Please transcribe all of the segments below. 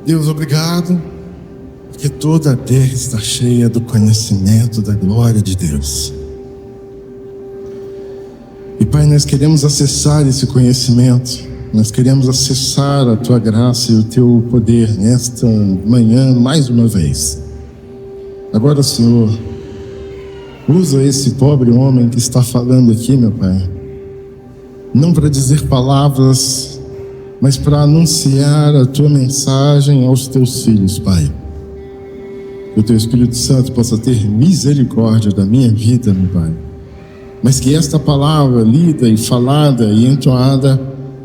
Deus, obrigado, porque toda a terra está cheia do conhecimento da glória de Deus. E Pai, nós queremos acessar esse conhecimento, nós queremos acessar a Tua graça e o Teu poder nesta manhã mais uma vez. Agora, Senhor, usa esse pobre homem que está falando aqui, meu Pai, não para dizer palavras, mas para anunciar a Tua mensagem aos Teus filhos, Pai. Que o Teu Espírito Santo possa ter misericórdia da minha vida, meu Pai, mas que esta palavra lida e falada e entoada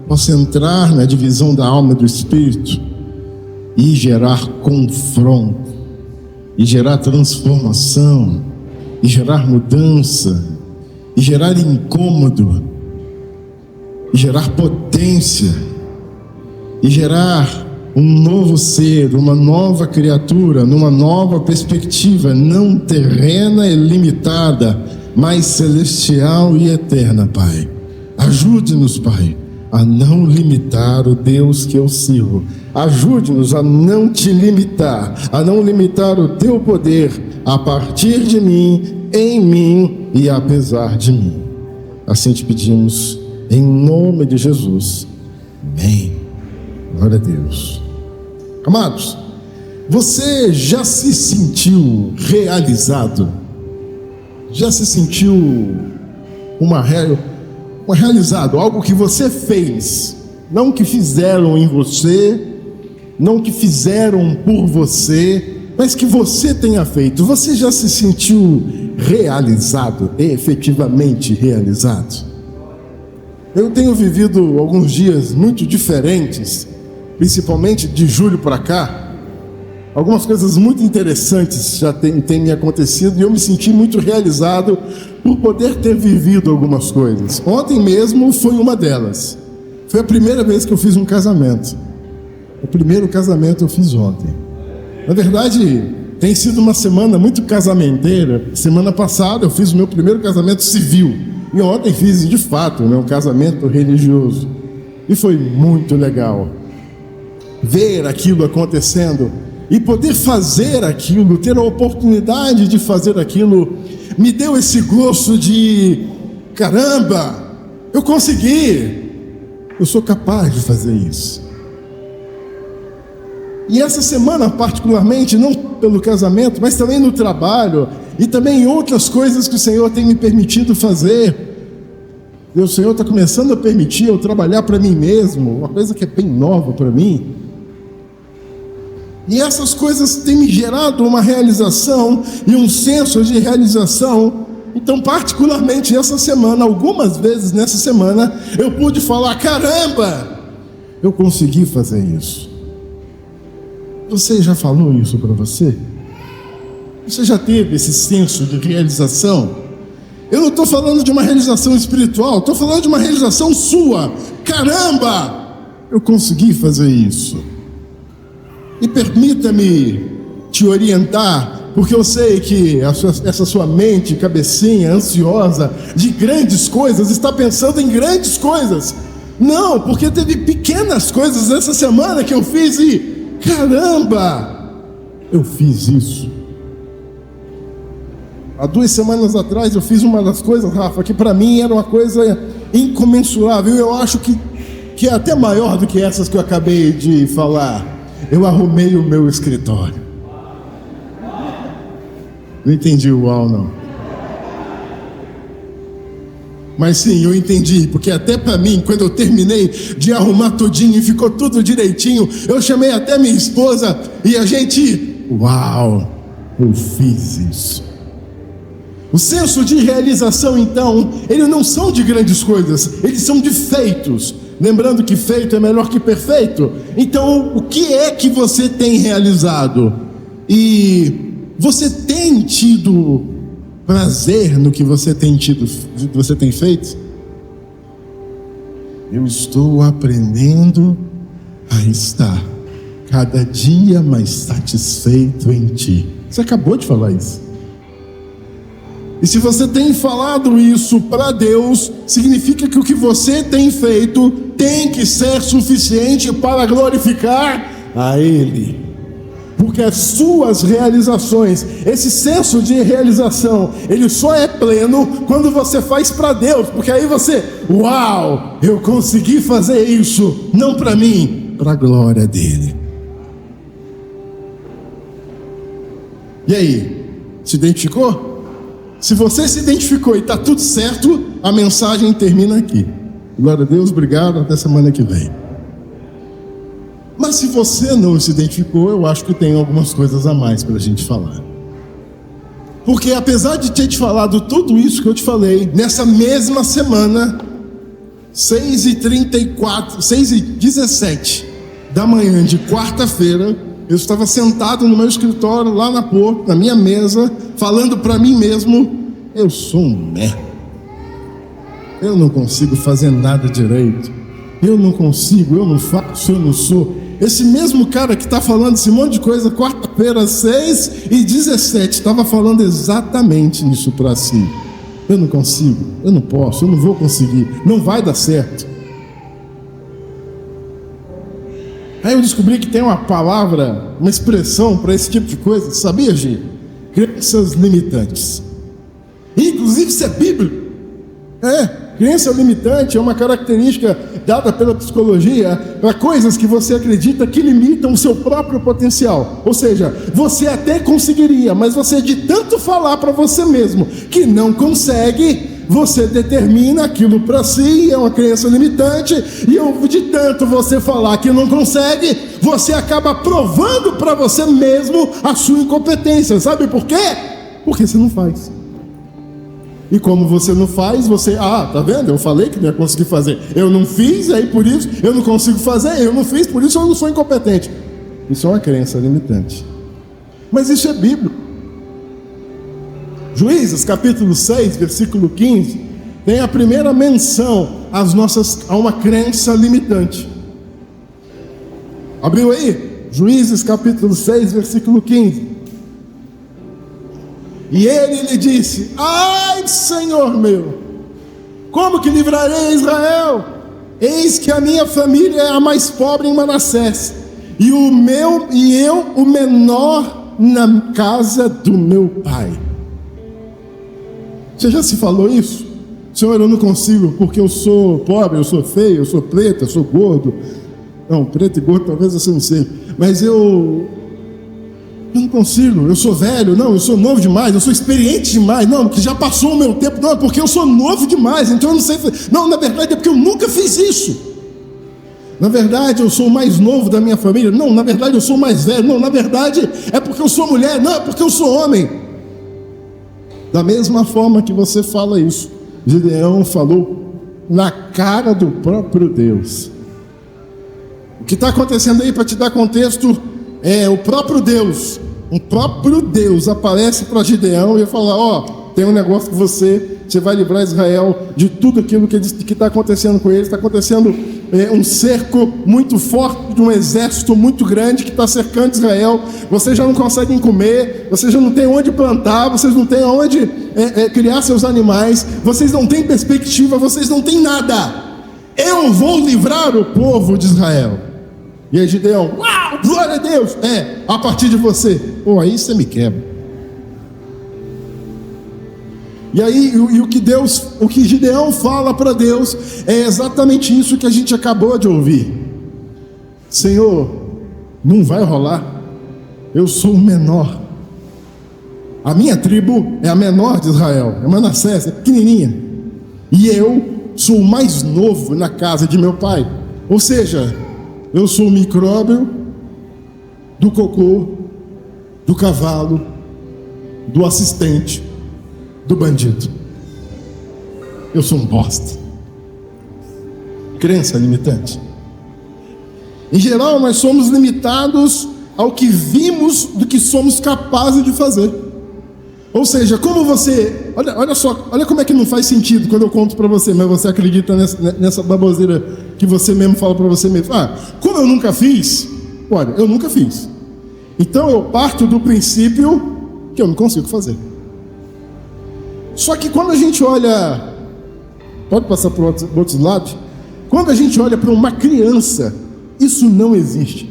possa entrar na divisão da alma e do Espírito e gerar confronto, e gerar transformação, e gerar mudança, e gerar incômodo, e gerar potência, e gerar um novo ser, uma nova criatura, numa nova perspectiva, não terrena e limitada, mas celestial e eterna, Pai. Ajude-nos, Pai, a não limitar o Deus que eu sirvo. Ajude-nos a não te limitar, a não limitar o Teu poder a partir de mim, em mim e apesar de mim. Assim te pedimos, em nome de Jesus. Amém. Glória a Deus. Amados, você já se sentiu realizado? Já se sentiu realizado? Algo que você fez, não que fizeram em você, não que fizeram por você, mas que você tenha feito. Você já se sentiu realizado, efetivamente realizado? Eu tenho vivido alguns dias muito diferentes, principalmente de julho para cá. Algumas coisas muito interessantes já têm me acontecido e eu me senti muito realizado por poder ter vivido algumas coisas. Ontem mesmo foi uma delas. Foi a primeira vez que eu fiz um casamento. O primeiro casamento eu fiz ontem. Na verdade, tem sido uma semana muito casamenteira. Semana passada eu fiz o meu primeiro casamento civil. E ontem fiz, de fato, um casamento religioso. E foi muito legal ver aquilo acontecendo e poder fazer aquilo, ter a oportunidade de fazer aquilo, me deu esse gosto de: caramba, eu consegui, eu sou capaz de fazer isso. E essa semana particularmente, não pelo casamento, mas também no trabalho e também em outras coisas que o Senhor tem me permitido fazer. E o Senhor está começando a permitir eu trabalhar para mim mesmo, uma coisa que é bem nova para mim. E essas coisas têm me gerado uma realização e um senso de realização. Então, particularmente essa semana, algumas vezes nessa semana, eu pude falar: caramba, eu consegui fazer isso. Você já falou isso para você? Você já teve esse senso de realização? Eu não estou falando de uma realização espiritual, estou falando de uma realização sua. Caramba, eu consegui fazer isso. E permita-me te orientar, porque eu sei que essa sua mente, cabecinha, ansiosa, de grandes coisas, está pensando em grandes coisas. Não, porque teve pequenas coisas essa semana que eu fiz e, caramba, eu fiz isso. Há 2 semanas atrás eu fiz uma das coisas, Rafa, que para mim era uma coisa incomensurável. Eu acho que é até maior do que essas que eu acabei de falar. Eu arrumei o meu escritório. Não entendi o uau, não. Mas sim, eu entendi, porque até para mim, quando eu terminei de arrumar tudinho e ficou tudo direitinho, eu chamei até minha esposa e a gente, uau, eu fiz isso. O senso de realização, então, eles não são de grandes coisas, eles são de feitos. Lembrando que feito é melhor que perfeito. Então, o que é que você tem realizado? E você tem tido prazer no que você tem feito? Eu estou aprendendo a estar cada dia mais satisfeito em Ti. Você acabou de falar isso. E se você tem falado isso para Deus, significa que o que você tem feito tem que ser suficiente para glorificar a Ele. Porque as suas realizações, esse senso de realização, ele só é pleno quando você faz para Deus. Porque aí você, uau, eu consegui fazer isso, não para mim, para a glória dele. E aí, se identificou? Se você se identificou e está tudo certo, a mensagem termina aqui. Glória a Deus, obrigado, até semana que vem. Mas se você não se identificou, eu acho que tem algumas coisas a mais para a gente falar. Porque apesar de ter te falado tudo isso que eu te falei, nessa mesma semana, 6h34, 6h17 da manhã de quarta-feira, eu estava sentado no meu escritório, lá na porta, na minha mesa, falando para mim mesmo, eu sou um merda. Eu não consigo fazer nada direito. Eu não consigo, eu não faço, eu não sou. Esse mesmo cara que está falando esse monte de coisa, quarta-feira, 6h17, estava falando exatamente isso para si. Eu não consigo, eu não posso, eu não vou conseguir, não vai dar certo. Aí eu descobri que tem uma palavra, uma expressão para esse tipo de coisa, sabia, Gi? Crenças limitantes. Inclusive isso é bíblico. Crença limitante é uma característica dada pela psicologia para coisas que você acredita que limitam o seu próprio potencial. Ou seja, você até conseguiria, mas você de tanto falar para você mesmo que não consegue, você determina aquilo para si, é uma crença limitante, e de tanto você falar que não consegue, você acaba provando para você mesmo a sua incompetência. Sabe por quê? Porque você não faz. E como você não faz, você... tá vendo? Eu falei que não ia conseguir fazer. Eu não fiz, aí por isso eu não consigo fazer. Eu não fiz, por isso eu não sou incompetente. Isso é uma crença limitante. Mas isso é bíblico. Juízes, capítulo 6, versículo 15, tem a primeira menção a uma crença limitante. Abriu aí? Juízes, capítulo 6, versículo 15. E ele lhe disse: ai, Senhor meu, como que livrarei Israel? Eis que a minha família é a mais pobre em Manassés, e eu o menor na casa do meu pai. Você já se falou isso? Senhor, eu não consigo porque eu sou pobre, eu sou feio, eu sou preto, eu sou gordo. Não, preto e gordo talvez você não seja, mas eu não consigo, eu sou velho, não, eu sou novo demais, eu sou experiente demais, não, porque já passou o meu tempo, não, é porque eu sou novo demais, então eu não sei, não, na verdade é porque eu nunca fiz isso, na verdade eu sou o mais novo da minha família, não, na verdade eu sou o mais velho, não, na verdade é porque eu sou mulher, não, é porque eu sou homem. Da mesma forma que você fala isso, Gideão falou na cara do próprio Deus. O que está acontecendo aí, para te dar contexto, o próprio Deus aparece para Gideão e fala: tem um negócio com você vai livrar Israel de tudo aquilo que está acontecendo com eles. Está acontecendo um cerco muito forte de um exército muito grande que está cercando Israel. Vocês já não conseguem comer, vocês já não têm onde plantar, vocês não têm onde criar seus animais, vocês não têm perspectiva, vocês não têm nada. Eu vou livrar o povo de Israel. E aí Gideão: uau, glória a Deus, a partir de você. Aí você me quebra. E aí o que Gideão fala para Deus é exatamente isso que a gente acabou de ouvir. Senhor, não vai rolar. Eu sou o menor. A minha tribo é a menor de Israel, é Manassés, é pequenininha. E eu sou o mais novo na casa de meu pai. Ou seja, eu sou o micróbio do cocô, do cavalo, do assistente, do bandido. Eu sou um bosta. Crença limitante. Em geral, nós somos limitados ao que vimos do que somos capazes de fazer. Ou seja, como você... Olha só, olha como é que não faz sentido quando eu conto para você, mas você acredita nessa baboseira que você mesmo fala para você mesmo. Como eu nunca fiz, olha, eu nunca fiz. Então eu parto do princípio que eu não consigo fazer. Só que quando a gente olha... Pode passar para outros lados? Quando a gente olha para uma criança, isso não existe.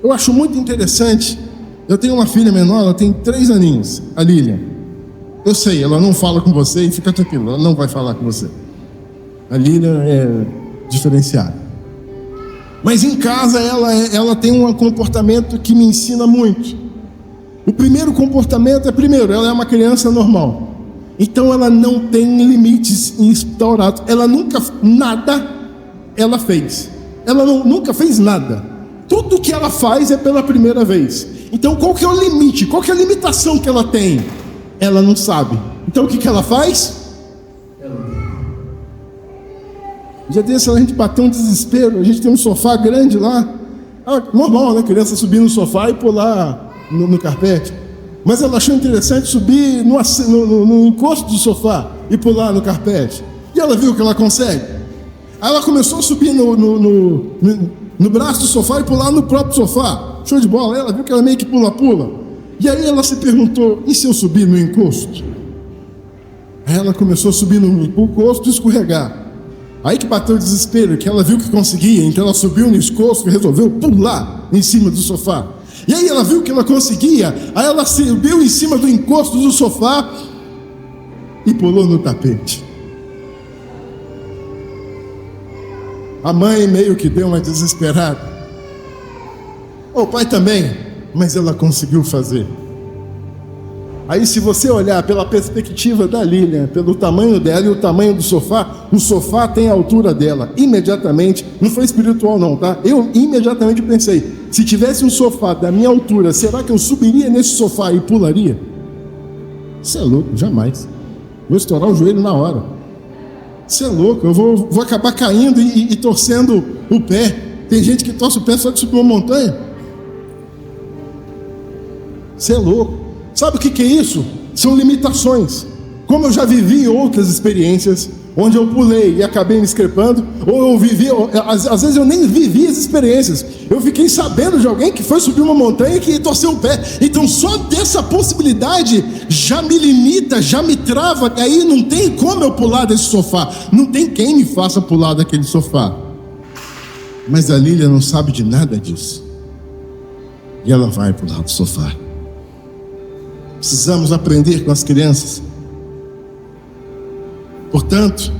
Eu acho muito interessante. Eu tenho uma filha menor, ela tem 3 aninhos, a Lilian. Eu sei, ela não fala com você e fica tranquilo, ela não vai falar com você. A Lilian é diferenciada. Mas em casa ela tem um comportamento que me ensina muito. O primeiro comportamento ela é uma criança normal. Então ela não tem limites instaurados. Ela nunca, nada ela fez. Ela nunca fez nada. Tudo que ela faz é pela primeira vez. Então qual que é o limite? Qual que é a limitação que ela tem? Ela não sabe. Então o que ela faz? Já desse a gente bateu um desespero. A gente tem um sofá grande lá. Normal, né? Criança subir no sofá e pular no carpete. Mas ela achou interessante subir no encosto do sofá e pular no carpete. E ela viu que ela consegue. Aí ela começou a subir no braço do sofá e pular no próprio sofá. Show de bola. Ela viu que ela meio que pula. E aí ela se perguntou, e se eu subir no encosto? Aí ela começou a subir no encosto e escorregar. Aí que bateu o desespero, que ela viu que conseguia. Então ela subiu no encosto e resolveu pular em cima do sofá. E aí ela viu que ela conseguia. Aí ela subiu em cima do encosto do sofá e pulou no tapete. A mãe meio que deu uma desesperada. O pai também, mas ela conseguiu fazer. Aí se você olhar pela perspectiva da Lilian, pelo tamanho dela e o tamanho do sofá, o sofá tem a altura dela. Imediatamente, não foi espiritual não, tá? Eu imediatamente pensei, se tivesse um sofá da minha altura, será que eu subiria nesse sofá e pularia? Você é louco, jamais. Vou estourar o joelho na hora. Você é louco, eu vou acabar caindo e torcendo o pé. Tem gente que torce o pé só de subir uma montanha. Você é louco. Sabe o que é isso? São limitações. Como eu já vivi outras experiências, onde eu pulei e acabei me escrepando, ou eu vivi, às vezes eu nem vivi as experiências. Eu fiquei sabendo de alguém que foi subir uma montanha e que torceu o pé. Então só dessa possibilidade já me limita, já me trava. Aí não tem como eu pular desse sofá. Não tem quem me faça pular daquele sofá. Mas a Lília não sabe de nada disso. E ela vai pular do sofá. Precisamos aprender com as crianças. Portanto,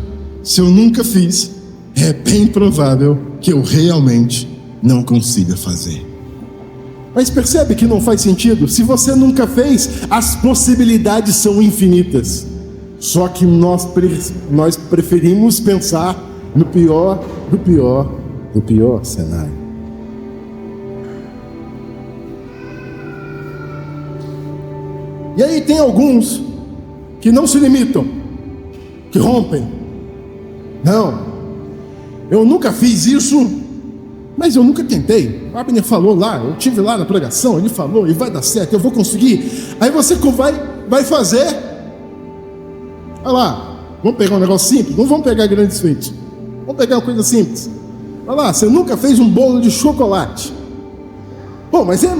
se eu nunca fiz, é bem provável que eu realmente não consiga fazer. Mas percebe que não faz sentido? Se você nunca fez, as possibilidades são infinitas. Só que nós preferimos pensar no pior cenário. E aí tem alguns que não se limitam, que rompem. Não, eu nunca fiz isso, mas eu nunca tentei. O Abner falou lá, eu estive lá na pregação, ele falou, e vai dar certo, eu vou conseguir. Aí você vai fazer. Olha lá, vamos pegar um negócio simples, não vamos pegar grandes feitos. Vamos pegar uma coisa simples. Olha lá, você nunca fez um bolo de chocolate. Pô, mas é...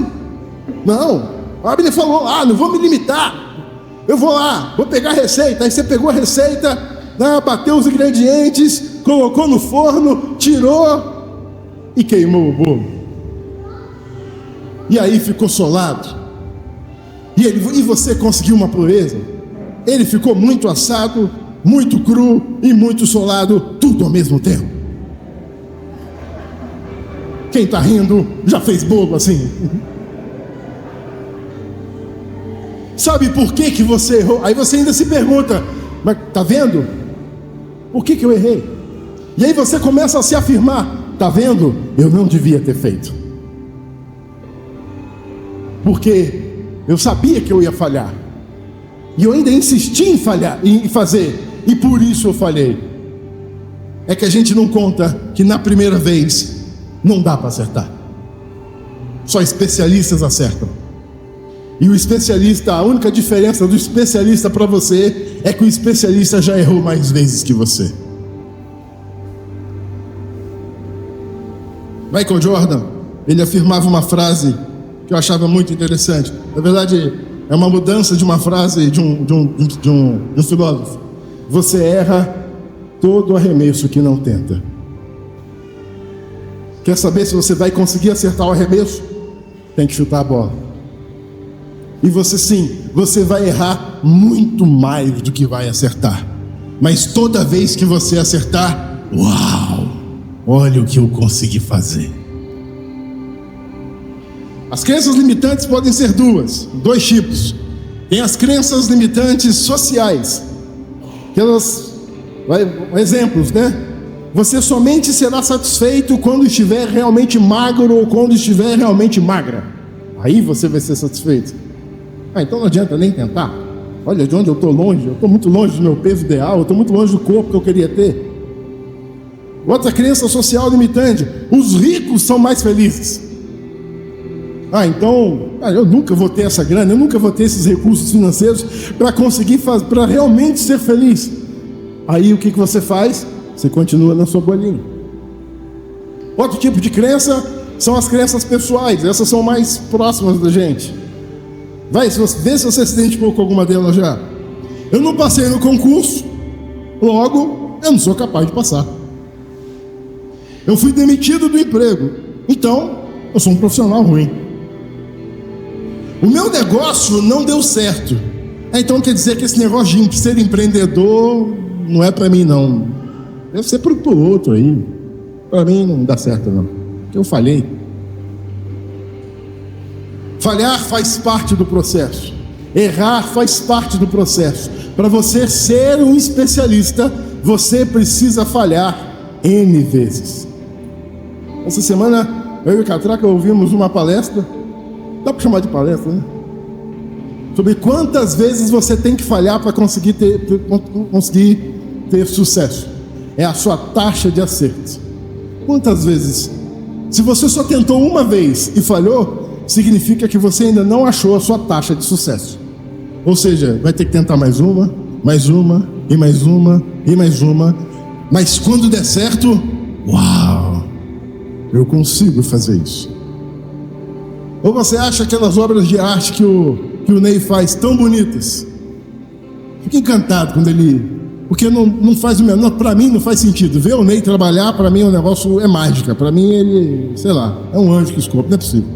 Não, o Abner falou lá, não vou me limitar. Eu vou lá, vou pegar a receita. Aí você pegou a receita, bateu os ingredientes, colocou no forno, tirou e queimou o bolo. E aí ficou solado. E você conseguiu uma pureza. Ele ficou muito assado, muito cru e muito solado, tudo ao mesmo tempo. Quem está rindo já fez bolo assim. Sabe por que você errou? Aí você ainda se pergunta, mas tá vendo? Por que eu errei? E aí você começa a se afirmar, tá vendo? Eu não devia ter feito. Porque eu sabia que eu ia falhar. E eu ainda insisti em falhar, em fazer. E por isso eu falhei. É que a gente não conta que na primeira vez não dá para acertar. Só especialistas acertam. E o especialista, a única diferença do especialista para você é que o especialista já errou mais vezes que você. Michael Jordan, ele afirmava uma frase que eu achava muito interessante. Na verdade, é uma mudança de uma frase de um filósofo. Você erra todo arremesso que não tenta. Quer saber se você vai conseguir acertar o arremesso? tem que chutar a bola. E você vai errar muito mais do que vai acertar. Mas toda vez que você acertar, uau, olha o que eu consegui fazer. As crenças limitantes podem ser dois tipos. Tem as crenças limitantes sociais, que exemplos, né? Você somente será satisfeito quando estiver realmente magro ou quando estiver realmente magra. Aí você vai ser satisfeito. Então não adianta nem tentar. Olha de onde eu estou longe. Eu estou muito longe do meu peso ideal. Eu estou muito longe do corpo que eu queria ter. Outra crença social limitante: os ricos são mais felizes. Eu nunca vou ter essa grana, eu nunca vou ter esses recursos financeiros para conseguir para realmente ser feliz. Aí o que você faz? Você continua na sua bolinha. Outro tipo de crença são as crenças pessoais. Essas são mais próximas da gente. Vê se você se identificou com alguma delas já. Eu não passei no concurso, logo eu não sou capaz de passar. Eu fui demitido do emprego, então eu sou um profissional ruim. O meu negócio não deu certo. Então quer dizer que esse negócio de ser empreendedor não é para mim não. Deve ser para o outro aí. Para mim não dá certo não. Porque eu falhei. Falhar faz parte do processo. Errar faz parte do processo. Para você ser um especialista, você precisa falhar N vezes. Essa semana eu e o Catraca ouvimos uma palestra. Dá para chamar de palestra, né? Sobre quantas vezes você tem que falhar para conseguir ter sucesso. É a sua taxa de acerto. Quantas vezes? Se você só tentou uma vez e falhou, significa que você ainda não achou a sua taxa de sucesso. Ou seja, vai ter que tentar mais uma, e mais uma. Mas quando der certo, uau, eu consigo fazer isso. Ou você acha aquelas obras de arte que o Ney faz tão bonitas? Fico encantado quando ele... Porque não faz o menor... Para mim não faz sentido. Ver o Ney trabalhar, para mim o negócio é mágica. Para mim ele, sei lá, é um anjo que esculpe, não é possível.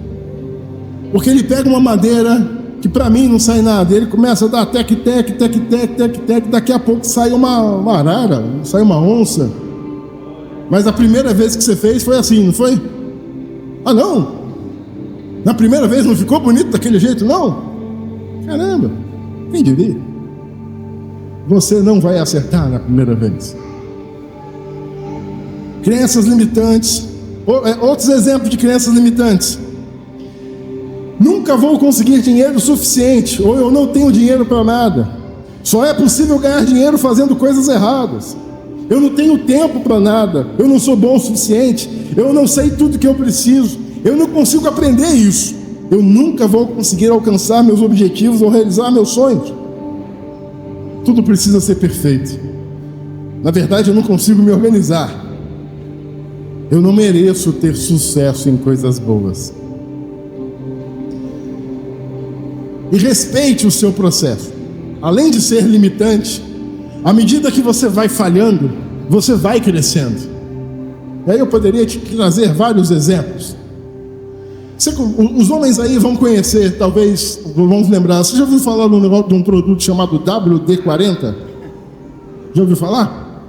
Porque ele pega uma madeira que para mim não sai nada. Ele começa a dar tec, daqui a pouco sai uma arara, sai uma onça. Mas a primeira vez que você fez foi assim, não foi? Ah, não? Na primeira vez não ficou bonito daquele jeito, não? Caramba, quem diria? Você não vai acertar na primeira vez. Crenças limitantes. Outros exemplos de crenças limitantes: nunca vou conseguir dinheiro suficiente, ou eu não tenho dinheiro para nada. Só é possível ganhar dinheiro fazendo coisas erradas. Eu não tenho tempo para nada. Eu não sou bom o suficiente. Eu não sei tudo que eu preciso. Eu não consigo aprender isso. Eu nunca vou conseguir alcançar meus objetivos ou realizar meus sonhos. Tudo precisa ser perfeito. Na verdade, eu não consigo me organizar. Eu não mereço ter sucesso em coisas boas. E respeite o seu processo. Além de ser limitante, à medida que você vai falhando, você vai crescendo. E aí eu poderia te trazer vários exemplos. Os homens aí vão conhecer, talvez vão lembrar. Você já ouviu falar de um produto chamado WD-40? Já ouviu falar?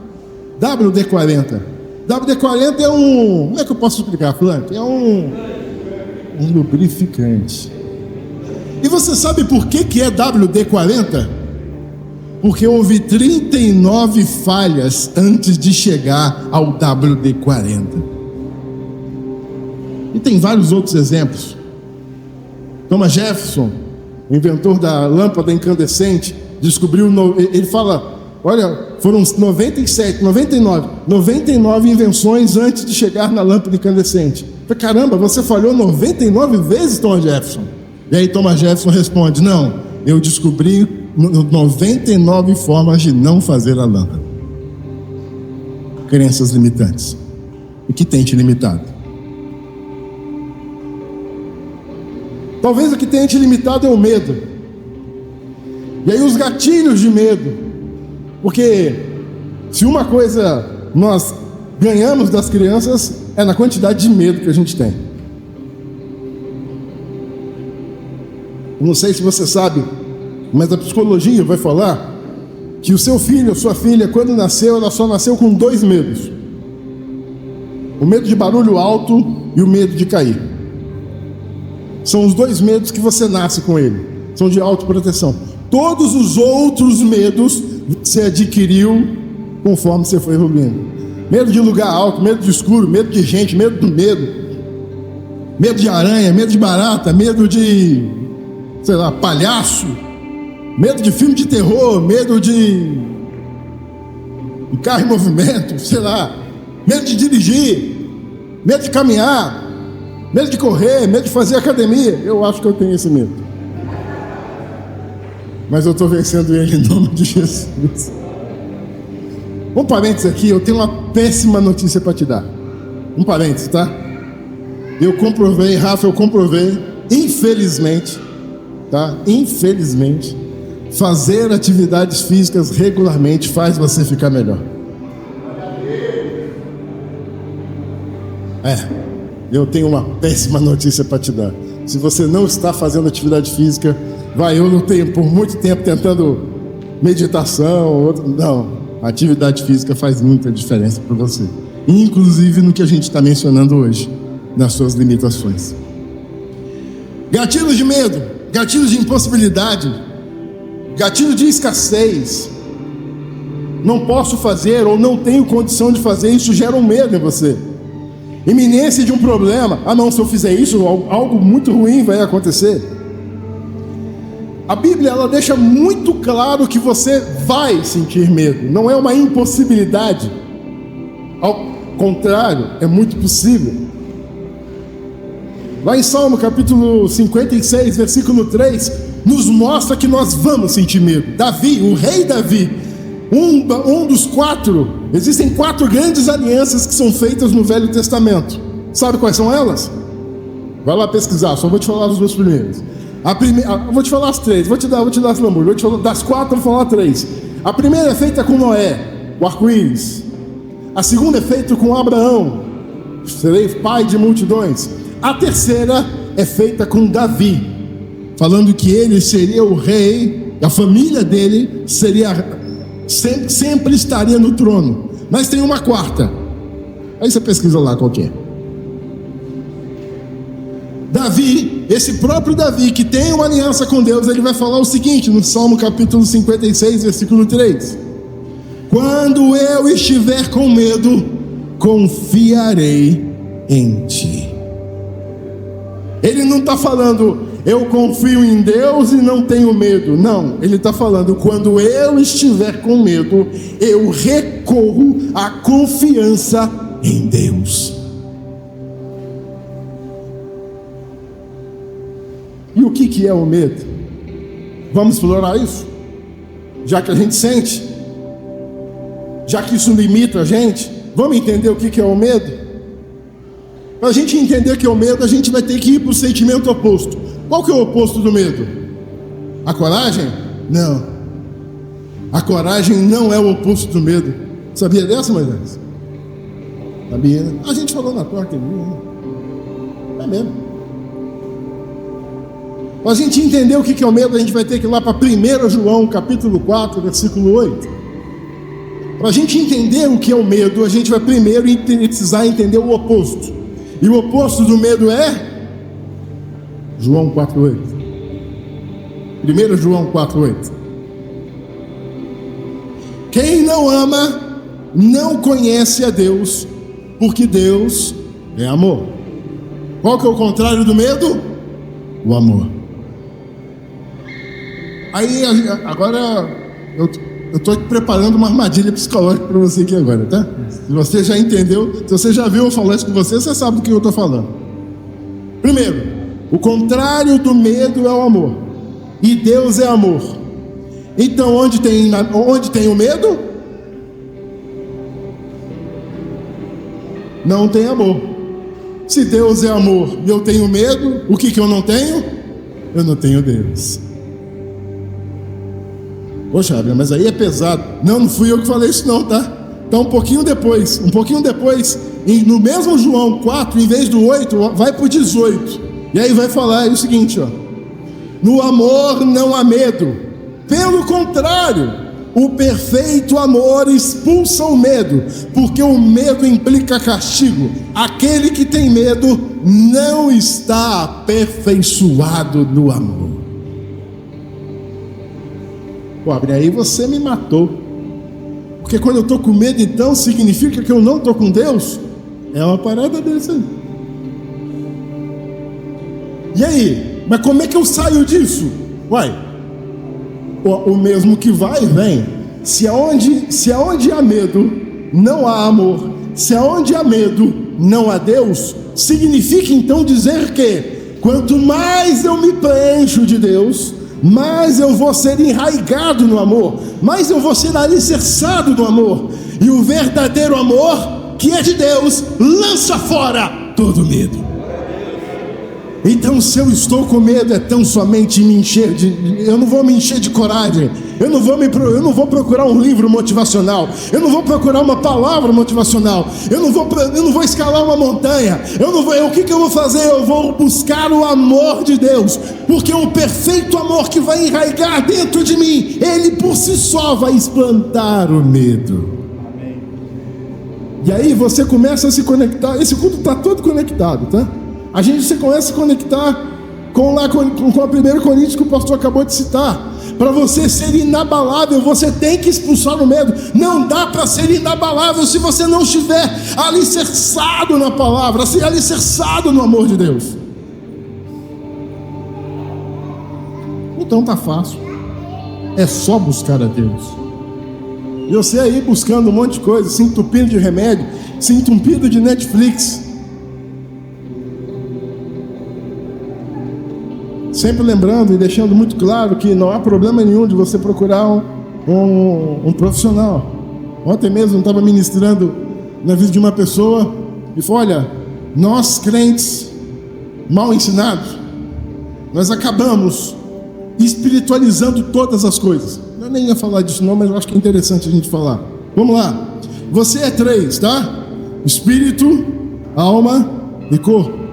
WD-40. WD-40 é um... Como é que eu posso explicar, Frank? É um lubrificante. E você sabe por que é WD-40? Porque houve 39 falhas antes de chegar ao WD-40. E tem vários outros exemplos. Thomas Jefferson, o inventor da lâmpada incandescente, descobriu, ele fala, olha, foram 99 invenções antes de chegar na lâmpada incandescente. Caramba, você falhou 99 vezes, Thomas Jefferson? E aí Thomas Jefferson responde, não, eu descobri 99 formas de não fazer a lâmpada. Crenças limitantes. O que tem te limitado? Talvez o que tenha te limitado é o medo. E aí os gatilhos de medo. Porque se uma coisa nós ganhamos das crianças, é na quantidade de medo que a gente tem. não sei se você sabe, mas a psicologia vai falar que o seu filho ou sua filha, quando nasceu, ela só nasceu com 2 medos: o medo de barulho alto e o medo de cair. São os 2 medos que você nasce com ele, são de autoproteção. Todos os outros medos você adquiriu conforme você foi evoluindo. Medo de lugar alto, medo de escuro, medo de gente, medo do medo, medo de aranha, medo de barata, medo de, sei lá, palhaço, medo de filme de terror, medo de carro em movimento, sei lá, medo de dirigir, medo de caminhar, medo de correr, medo de fazer academia. Eu acho que eu tenho esse medo, mas eu estou vencendo ele em nome de Jesus. Um parênteses aqui, eu tenho uma péssima notícia para te dar. Um parênteses, tá? Eu comprovei, Rafa, infelizmente, tá? Infelizmente, fazer atividades físicas regularmente faz você ficar melhor. Eu tenho uma péssima notícia para te dar. Se você não está fazendo atividade física, eu não tenho por muito tempo tentando meditação, não. A atividade física faz muita diferença para você, inclusive no que a gente está mencionando hoje, nas suas limitações. Gatilhos de medo, gatilhos de impossibilidade, gatilho de escassez. Não posso fazer ou não tenho condição de fazer, isso gera um medo em você. Iminência de um problema, não, se eu fizer isso, algo muito ruim vai acontecer. A Bíblia, ela deixa muito claro que você vai sentir medo, não é uma impossibilidade. Ao contrário, é muito possível. Lá em Salmo capítulo 56, versículo 3, nos mostra que nós vamos sentir medo. Davi, o rei Davi, um dos 4, existem 4 grandes alianças que são feitas no Velho Testamento. Sabe quais são elas? Vai lá pesquisar, só vou te falar dos 2 primeiros. Vou te falar as 3, vou te dar as lamúrias, vou te falar das 4, vou falar 3. A primeira é feita com Noé, o arco-íris. A segunda é feita com Abraão, serei pai de multidões. A terceira é feita com Davi, falando que ele seria o rei, a família dele sempre estaria no trono. Mas tem uma quarta, aí você pesquisa lá qual que é. Davi, esse próprio Davi que tem uma aliança com Deus, ele vai falar o seguinte no Salmo capítulo 56, versículo 3: quando eu estiver com medo, confiarei em ti. Ele não está falando, eu confio em Deus e não tenho medo. Não, ele está falando, quando eu estiver com medo, eu recorro à confiança em Deus. E o que é o medo? Vamos explorar isso? Já que a gente sente, já que isso limita a gente, vamos entender o que é o medo? Para a gente entender o que é o medo, a gente vai ter que ir para o sentimento oposto. Qual que é o oposto do medo? A coragem? Não. A coragem não é o oposto do medo. Sabia dessa, Moisés? Sabia? A gente falou na porta. É mesmo. Para a gente entender o que é o medo, a gente vai ter que ir lá para 1 João, capítulo 4, versículo 8. Para a gente entender o que é o medo, a gente vai primeiro precisar entender o oposto. E o oposto do medo é João 4,8. 1 João 4,8. Quem não ama não conhece a Deus, porque Deus é amor. Qual que é o contrário do medo? O amor. Aí agora eu estou preparando uma armadilha psicológica para você aqui agora, tá? Se você já entendeu, se você já viu eu falar isso com você, você sabe do que eu estou falando. Primeiro, o contrário do medo é o amor, e Deus é amor. Então onde tem o medo, não tem amor. Se Deus é amor e eu tenho medo, o que eu não tenho? Eu não tenho Deus. Poxa, mas aí é pesado. Não fui eu que falei isso não, tá? Então um pouquinho depois, no mesmo João 4, em vez do 8, vai para o 18. E aí vai falar o seguinte, ó: No amor não há medo. Pelo contrário, o perfeito amor expulsa o medo, porque o medo implica castigo. Aquele que tem medo não está aperfeiçoado no amor. Pobre, aí você me matou. Porque quando eu estou com medo, então significa que eu não estou com Deus? É uma parada dessa aí. E aí? Mas como é que eu saio disso? Uai, o mesmo que vai e vem. Se aonde há medo, não há amor. Se aonde há medo, não há Deus. Significa então dizer que quanto mais eu me preencho de Deus, mais eu vou ser enraigado no amor, mais eu vou ser alicerçado no amor. E o verdadeiro amor, que é de Deus, lança fora todo medo. Então, se eu estou com medo, é tão somente me encher eu não vou me encher de coragem. Eu não vou procurar um livro motivacional. Eu não vou procurar uma palavra motivacional. Eu não vou escalar uma montanha. O que eu vou fazer? Eu vou buscar o amor de Deus, porque o perfeito amor que vai enraigar dentro de mim, ele por si só vai esplantar o medo. E aí você começa a se conectar. Esse culto está todo conectado, tá? Você começa a se conectar com a 1 Coríntios que o pastor acabou de citar. Para você ser inabalável, você tem que expulsar o medo. Não dá para ser inabalável se você não estiver alicerçado na palavra, alicerçado no amor de Deus. Então tá fácil. É só buscar a Deus. E você aí buscando um monte de coisa, se entupindo de remédio, se entupindo de Netflix. Sempre lembrando e deixando muito claro que não há problema nenhum de você procurar um profissional. Ontem mesmo eu estava ministrando na vida de uma pessoa e falou: olha, nós crentes mal ensinados, nós acabamos espiritualizando todas as coisas. Eu nem ia falar disso não, mas eu acho que é interessante a gente falar. Vamos lá. Você é 3, tá? Espírito, alma e corpo.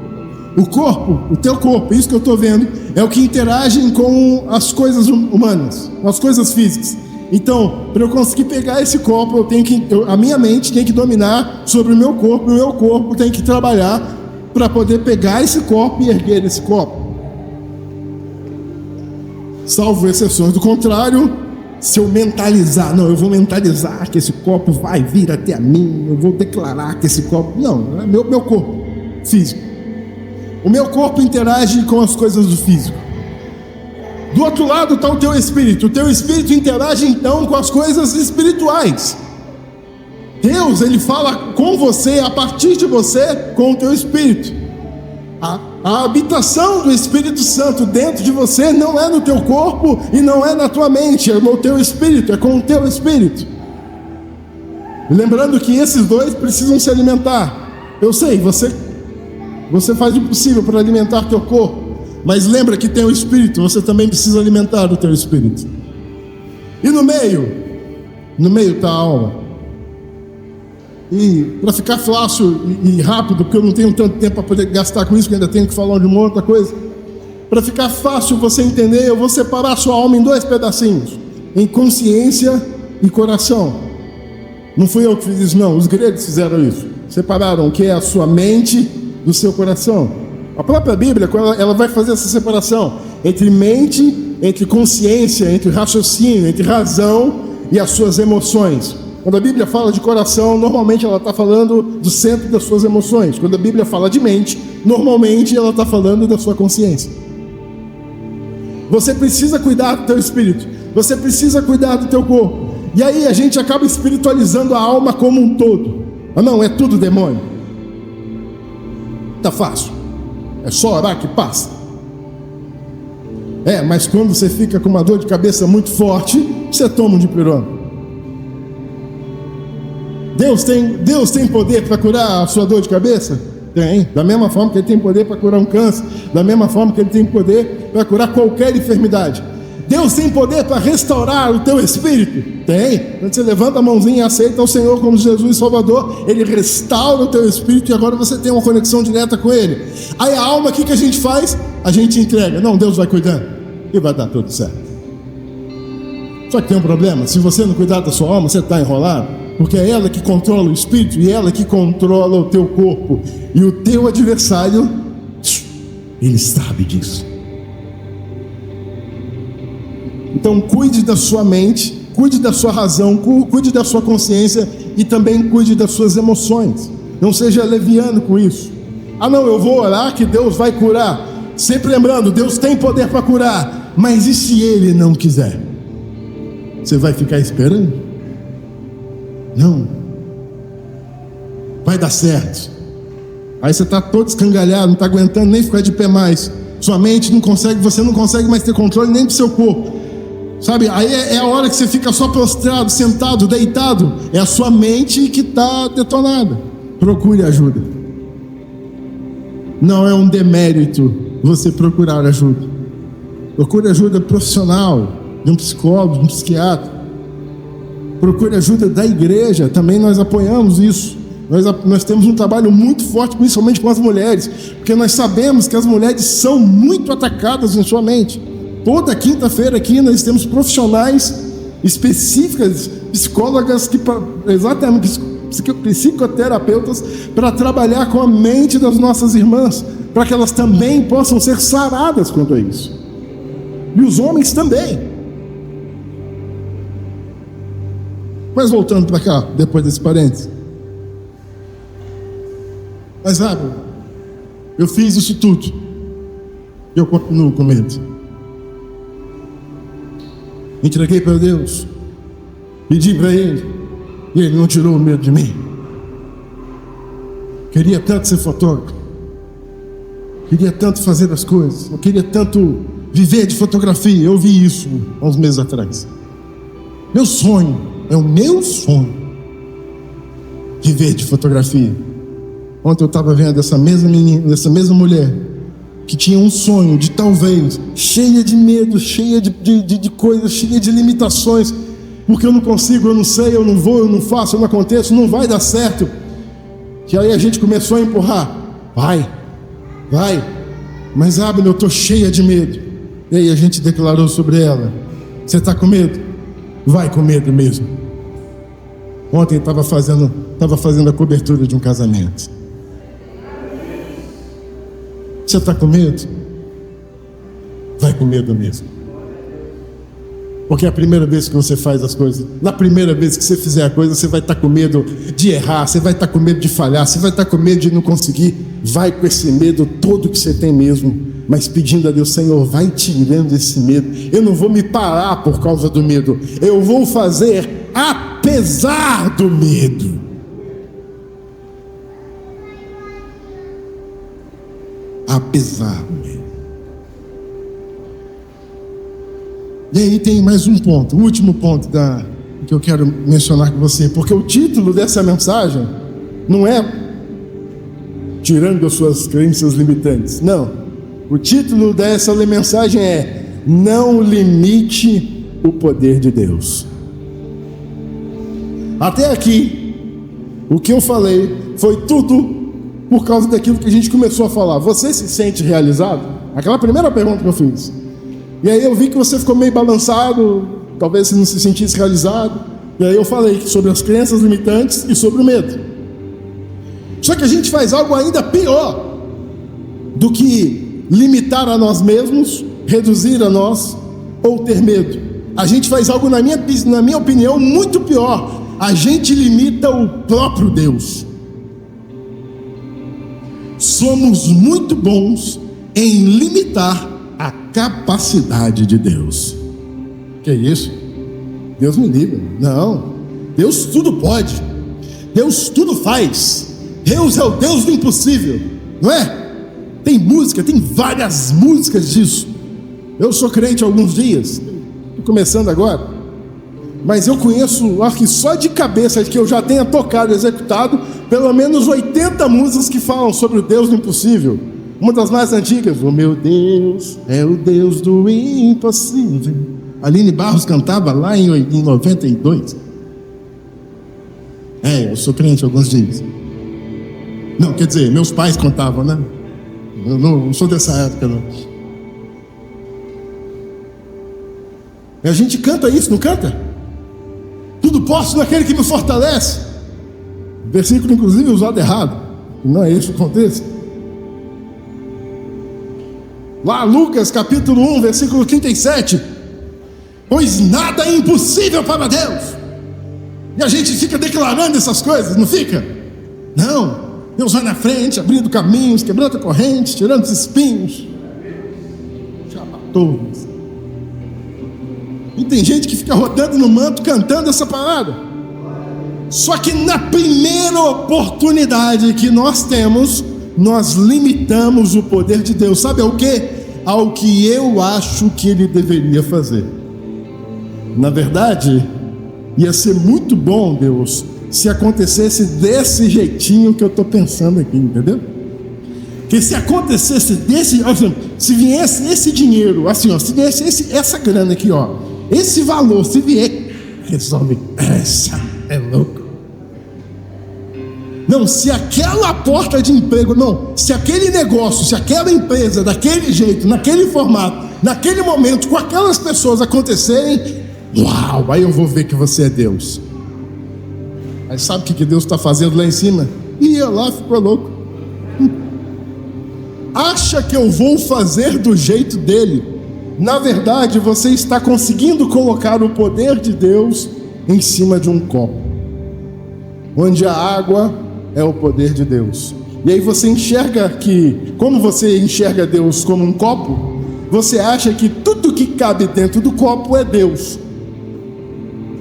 O corpo, o teu corpo, isso que eu estou vendo, é o que interage com as coisas humanas, com as coisas físicas. Então, para eu conseguir pegar esse corpo, a minha mente tem que dominar sobre o meu corpo tem que trabalhar para poder pegar esse corpo e erguer esse corpo. Salvo exceções, do contrário, se eu mentalizar, eu vou mentalizar que esse corpo vai vir até a mim, eu vou declarar que esse corpo, não, é meu corpo físico. O meu corpo interage com as coisas do físico. Do outro lado está o teu espírito. O teu espírito interage então com as coisas espirituais. Deus, ele fala com você, a partir de você, com o teu espírito. A habitação do Espírito Santo dentro de você não é no teu corpo e não é na tua mente, é no teu espírito, é com o teu espírito. Lembrando que esses dois precisam se alimentar. Eu sei, você faz o possível para alimentar teu corpo, mas lembra que tem o espírito, você também precisa alimentar o teu espírito. E no meio está a alma. E para ficar fácil e rápido, porque eu não tenho tanto tempo para poder gastar com isso, que ainda tenho que falar de uma outra coisa. Para ficar fácil você entender, eu vou separar a sua alma em 2 pedacinhos, em consciência e coração. Não fui eu que fiz isso, não, os gregos fizeram isso. Separaram o que é a sua mente do seu coração. A própria Bíblia, ela vai fazer essa separação entre mente, entre consciência, entre raciocínio, entre razão e as suas emoções. Quando a Bíblia fala de coração, normalmente ela está falando do centro das suas emoções. Quando a Bíblia fala de mente, normalmente ela está falando da sua consciência. Você precisa cuidar do teu espírito, você precisa cuidar do teu corpo. E aí a gente acaba espiritualizando a alma como um todo. Não, é tudo demônio. Tá fácil, é só orar que passa. Mas quando você fica com uma dor de cabeça muito forte, você toma um dipirona. Deus tem poder para curar a sua dor de cabeça? Tem. Da mesma forma que Ele tem poder para curar um câncer, da mesma forma que Ele tem poder para curar qualquer enfermidade. Deus tem poder para restaurar o teu espírito? Tem. Quando você levanta a mãozinha e aceita o Senhor como Jesus Salvador, Ele restaura o teu espírito e agora você tem uma conexão direta com Ele. Aí a alma, o que a gente faz? A gente entrega. Não, Deus vai cuidando. e vai dar tudo certo. Só que tem um problema: se você não cuidar da sua alma, você está enrolado, porque é ela que controla o espírito e ela que controla o teu corpo. E o teu adversário, ele sabe disso. Então cuide da sua mente, cuide da sua razão, cuide da sua consciência e também cuide das suas emoções. Não seja leviano com isso. Ah não, eu vou orar que Deus vai curar. Sempre lembrando, Deus tem poder para curar, mas e se Ele não quiser? Você vai ficar esperando? Não. Vai dar certo. Aí você está todo escangalhado, não está aguentando nem ficar de pé mais. Sua mente não consegue, você não consegue mais ter controle nem do seu corpo. Sabe, aí é a hora que você fica só prostrado, sentado, deitado. É a sua mente que está detonada. Procure ajuda. Não é um demérito você procurar ajuda. Procure ajuda profissional, de um psicólogo, de um psiquiatra. Procure ajuda da igreja, também nós apoiamos isso. Nós temos um trabalho muito forte, principalmente com as mulheres, porque nós sabemos que as mulheres são muito atacadas em sua mente. Toda quinta-feira aqui nós temos profissionais específicas, psicólogas, exatamente psicoterapeutas, para trabalhar com a mente das nossas irmãs, para que elas também possam ser saradas quanto a isso. E os homens também. Mas voltando para cá, depois desse parênteses. Mas sabe, eu fiz isso tudo. Eu continuo com medo. Entreguei para Deus, pedi para Ele, e Ele não tirou o medo de mim. Queria tanto ser fotógrafo, queria tanto fazer as coisas, eu queria tanto viver de fotografia. Eu vi isso há uns meses atrás. Meu sonho, é o meu sonho, viver de fotografia. Ontem eu estava vendo essa mesma menina, essa mesma mulher, que tinha um sonho de talvez, cheia de medo, cheia de coisas, cheia de limitações, porque eu não consigo, eu não sei, eu não vou, eu não faço, eu não aconteço, não vai dar certo. Que aí a gente começou a empurrar, vai, mas Abner, eu estou cheia de medo. E aí a gente declarou sobre ela: você está com medo? Vai com medo mesmo. Ontem estava fazendo a cobertura de um casamento. Você está com medo? Vai com medo mesmo. Porque é a primeira vez que você faz as coisas, na primeira vez que você fizer a coisa, você vai estar com medo de errar, você vai estar com medo de falhar, você vai estar com medo de não conseguir. Vai com esse medo todo que você tem mesmo, mas pedindo a Deus: Senhor, vai tirando esse medo. Eu não vou me parar por causa do medo, eu vou fazer apesar do medo. Apesar do medo. E aí tem mais um ponto, o último ponto que eu quero mencionar com você, porque o título dessa mensagem não é tirando as suas crenças limitantes, não. O título dessa mensagem é: não limite o poder de Deus. Até aqui, o que eu falei foi tudo por causa daquilo que a gente começou a falar. Você se sente realizado? Aquela primeira pergunta que eu fiz. E aí eu vi que você ficou meio balançado, talvez você não se sentisse realizado. E aí eu falei sobre as crenças limitantes e sobre o medo. Só que a gente faz algo ainda pior do que limitar a nós mesmos, reduzir a nós ou ter medo. A gente faz algo, na minha opinião, muito pior. A gente limita o próprio Deus. Somos muito bons em limitar a capacidade de Deus. Que é isso? Deus me livre. Não. Deus tudo pode. Deus tudo faz. Deus é o Deus do impossível. Não é? Tem música, tem várias músicas disso. Eu sou crente há alguns dias. Estou começando agora. Mas eu conheço, acho que só de cabeça, que eu já tenha tocado, executado, pelo menos 80 músicas que falam sobre o Deus do impossível. Uma das mais antigas: o meu Deus é o Deus do impossível. Aline Barros cantava lá em 92. Eu sou crente há alguns dias. Não, quer dizer, meus pais cantavam, né? Eu não sou dessa época, não. E a gente canta isso, não canta? Tudo posso naquele que me fortalece. Versículo inclusive usado errado. Não é esse o contexto. Lá Lucas capítulo 1, versículo 37. Pois nada é impossível para Deus. E a gente fica declarando essas coisas, não fica? Não, Deus vai na frente, abrindo caminhos, quebrando correntes, tirando os espinhos. Todos. E tem gente que fica rodando no manto cantando essa parada. Só que na primeira oportunidade que nós temos, nós limitamos o poder de Deus. Sabe ao quê? Ao que eu acho que Ele deveria fazer. Na verdade, ia ser muito bom, Deus, se acontecesse desse jeitinho que eu estou pensando aqui, entendeu? Que se acontecesse desse, assim, se viesse esse dinheiro, assim, ó, se viesse essa grana aqui, ó, esse valor, se vier, resolve, essa é louco. Não, se aquela porta de emprego, não, se aquele negócio, se aquela empresa, daquele jeito, naquele formato, naquele momento, com aquelas pessoas acontecerem, uau, aí eu vou ver que você é Deus. Aí sabe o que Deus está fazendo lá em cima? E eu lá ficou louco. Acha que eu vou fazer do jeito dele? Na verdade, você está conseguindo colocar o poder de Deus em cima de um copo, onde a água é o poder de Deus. E aí você enxerga que, como você enxerga Deus como um copo, você acha que tudo que cabe dentro do copo é Deus.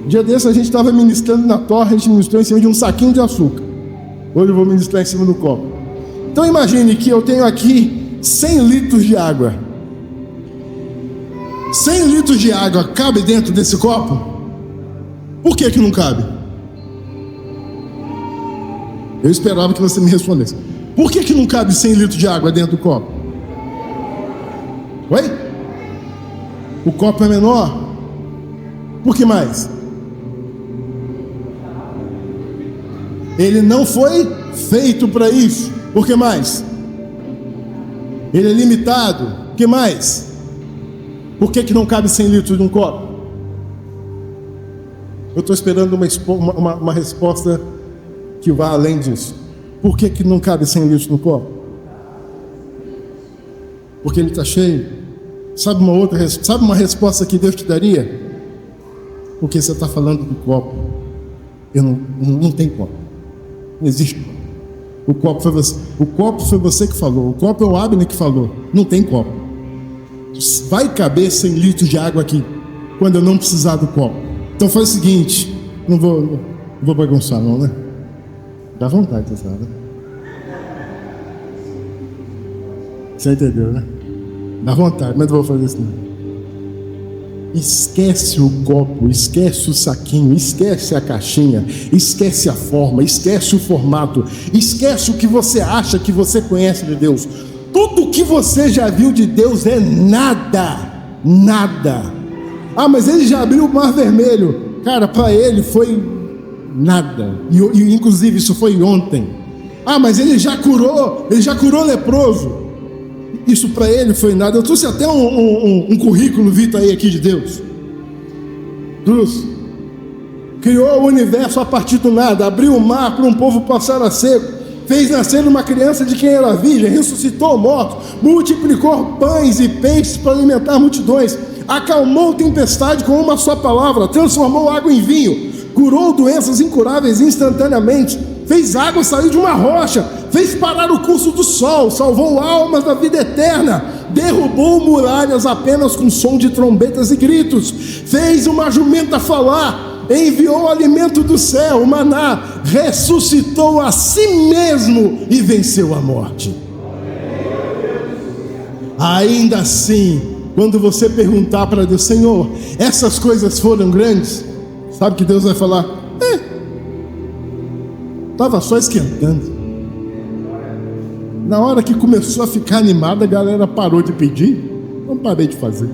Um dia desse a gente estava ministrando na torre, a gente ministrou em cima de um saquinho de açúcar. Hoje eu vou ministrar em cima do copo. Então imagine que eu tenho aqui 100 litros de água. 100 litros de água cabe dentro desse copo? Por que não cabe? Eu esperava que você me respondesse. Por que não cabe 100 litros de água dentro do copo? Oi? O copo é menor? Por que mais? Ele não foi feito para isso. Por que mais? Ele é limitado. Por que mais? Por que não cabe 100 litros num copo? Eu estou esperando uma resposta que vá além disso. Por que não cabe 100 litros no copo? Porque ele está cheio. Sabe uma resposta que Deus te daria? Porque você está falando do copo. Não tem copo. Não existe copo. O copo foi você que falou. O copo é o Abner que falou. Não tem copo. Vai caber 100 litros de água aqui quando eu não precisar do copo. Então faz o seguinte. Não vou bagunçar não, né? Dá vontade, você sabe? Você entendeu, né? Dá vontade, mas não vou fazer isso não. Esquece o copo, esquece o saquinho, esquece a caixinha, esquece a forma, esquece o formato, esquece o que você acha que você conhece de Deus. Tudo que você já viu de Deus é nada, nada. Ah, mas ele já abriu o Mar Vermelho. Cara, para ele foi nada. E inclusive isso foi ontem. Ah, mas ele já curou leproso. Isso para ele foi nada. Eu trouxe até um currículo vitae aqui de Deus. Trouxe. Criou o universo a partir do nada, abriu o mar para um povo passar a seco, fez nascer uma criança de quem era virgem, ressuscitou mortos, multiplicou pães e peixes para alimentar multidões, acalmou tempestade com uma só palavra, transformou água em vinho, curou doenças incuráveis instantaneamente, fez água sair de uma rocha, fez parar o curso do sol, salvou almas da vida eterna, derrubou muralhas apenas com som de trombetas e gritos, fez uma jumenta falar, enviou o alimento do céu, o maná, ressuscitou a si mesmo e venceu a morte. Ainda assim, quando você perguntar para Deus, Senhor, essas coisas foram grandes, sabe que Deus vai falar? Estava só esquentando. Na hora que começou a ficar animada, a galera parou de pedir, não parei de fazer.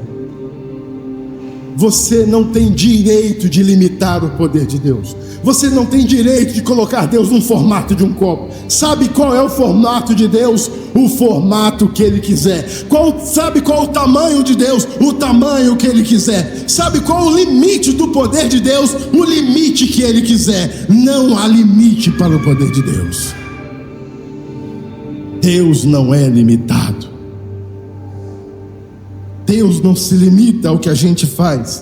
você não tem direito de limitar o poder de Deus. Você não tem direito de colocar Deus num formato de um copo. Sabe qual é o formato de Deus? O formato que Ele quiser. Sabe qual o tamanho de Deus? O tamanho que Ele quiser. Sabe qual o limite do poder de Deus? O limite que Ele quiser. Não há limite para o poder de Deus. Deus não é limitado. Deus não se limita ao que a gente faz.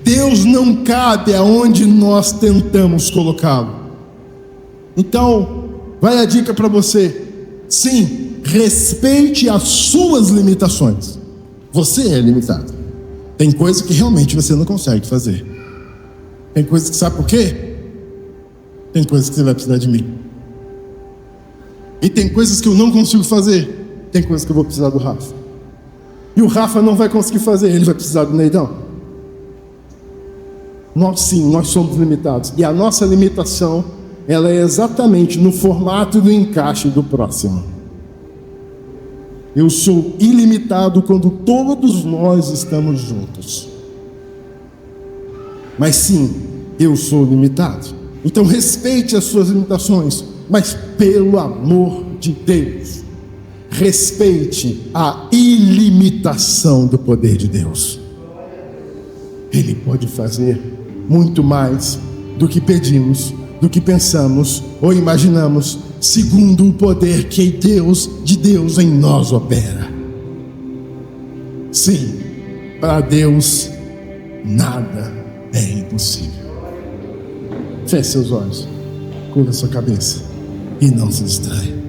Deus não cabe aonde nós tentamos colocá-lo. Então, vai a dica para você. Sim, respeite as suas limitações. Você é limitado. Tem coisa que realmente você não consegue fazer. Tem coisa que sabe por quê? Tem coisas que você vai precisar de mim. E tem coisas que eu não consigo fazer. Tem coisas que eu vou precisar do Rafa. E o Rafa não vai conseguir fazer, ele vai precisar do Neidão. Nós somos limitados. E a nossa limitação, ela é exatamente no formato do encaixe do próximo. Eu sou ilimitado quando todos nós estamos juntos. Mas sim, eu sou limitado. Então respeite as suas limitações, mas pelo amor de Deus, respeite a ilimitação do poder de Deus. Ele pode fazer muito mais do que pedimos, do que pensamos ou imaginamos, segundo o poder que de Deus em nós opera. Sim, para Deus nada é impossível. Feche seus olhos, curva sua cabeça e não se distraia.